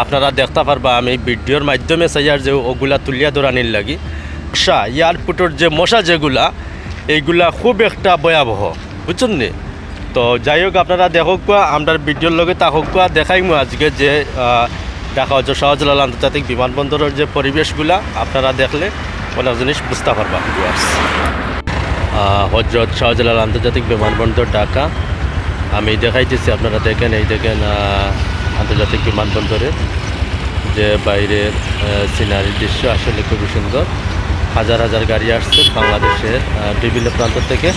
আপনারা দেখতে পারবা আমি ভিডিওর মাধ্যমে চাইয়ার যে ওগুলা তুলিয়া ধরানির লাগি মশা এয়ারপোর্টের যে মশা যেগুলা এইগুলা খুব একটা ভয়াবহ বুঝছেন নি। তো যাই হোক আপনারা দেখক আমরা ভিডিওর লগে থাকুক দেখাইমু আজকে যে ঢাকা হজরত শাহজালাল আন্তর্জাতিক বিমানবন্দরের যে পরিবেশগুলা আপনারা দেখলে অনেক জিনিস বুঝতে পারবা। হজরত শাহজালাল আন্তর্জাতিক বিমানবন্দর ঢাকা আমি দেখাইতেছি, আপনারা দেখেন, এই দেখেন আন্তর্জাতিক বিমানবন্দরের যে বাইরের সিনারির দৃশ্য আসলে খুবই সুন্দর। হাজার হাজার গাড়ি আসছে বাংলাদেশের বিভিন্ন প্রান্ত থেকে,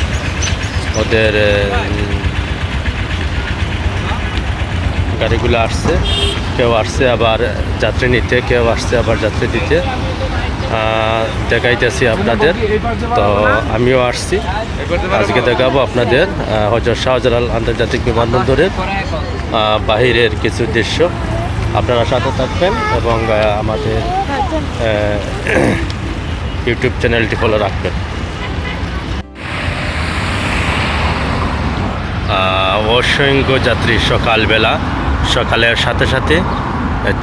ওদের গাড়িগুলো আসছে, কেউ আসছে আবার যাত্রী নিতে, কেউ আসছে আবার যাত্রী দিতে। দেখাইতেছি আপনাদের, তো আমিও আসছি, আজকে দেখাবো আপনাদের হজরত শাহজালাল আন্তর্জাতিক বিমানবন্দরের বাহিরের কিছু দৃশ্য। আপনারা সাথে থাকবেন এবং আমাদের ইউটিউব চ্যানেলটি ফলো রাখবেন। অসংখ্য যাত্রী সকালবেলা, সকালের সাথে সাথে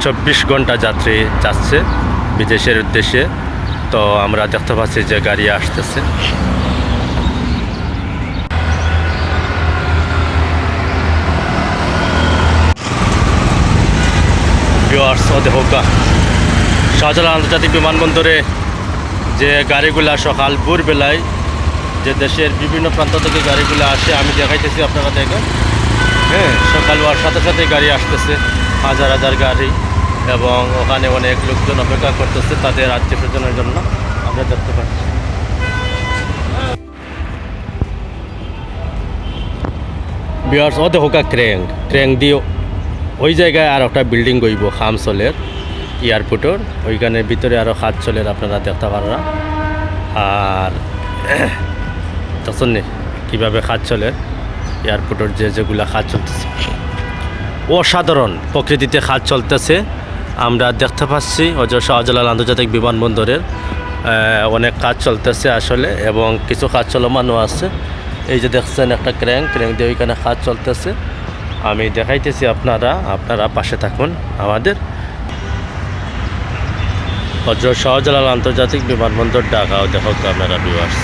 24 ঘন্টা যাত্রী যাচ্ছে বিদেশের উদ্দেশ্যে। তো আমরা দেখতে পাচ্ছি যে গাড়ি আসতেছে। শাহজালাল আন্তর্জাতিক বিমানবন্দরে যে গাড়িগুলা সকাল ভোরবেলায় যে দেশের বিভিন্ন প্রান্ত থেকে গাড়িগুলো আসে আমি দেখাইতেছি, আপনারা দেখেন। হ্যাঁ, সকাল হওয়ার সাথে সাথে গাড়ি আসতেছে, হাজার হাজার গাড়ি, এবং ওখানে অনেক লোকজন অপেক্ষা করতেছে তাদের আত্মীয় স্বজনের জন্য। আমরা দেখতে পাচ্ছি বিহার ওতে হোকা ক্র্যাং দিয়ে ওই জায়গায় আর একটা বিল্ডিং গইব খামচলের এয়ারপোর্টের ওইখানের ভিতরে আরও খাত চলের, আপনারা দেখতে পাররা। আর তখন কীভাবে খাত চলে এয়ারপোর্টের যেগুলা খাত চলতেছে, অসাধারণ প্রকৃতিতে খাত চলতেছে। আমরা দেখতে পাচ্ছি হজরত শাহজালাল আন্তর্জাতিক বিমানবন্দরের অনেক কাজ চলতেছে আসলে, এবং কিছু কাজ চলমানও আছে। এই যে দেখছেন একটা ক্র্যাং দিয়ে ওইখানে কাজ চলতেছে, আমি দেখাইতেছি আপনারা পাশে থাকুন আমাদের। হজরত শাহজালাল আন্তর্জাতিক বিমানবন্দর ঢাকাও দেখো আপনারা ভিউয়ার্স।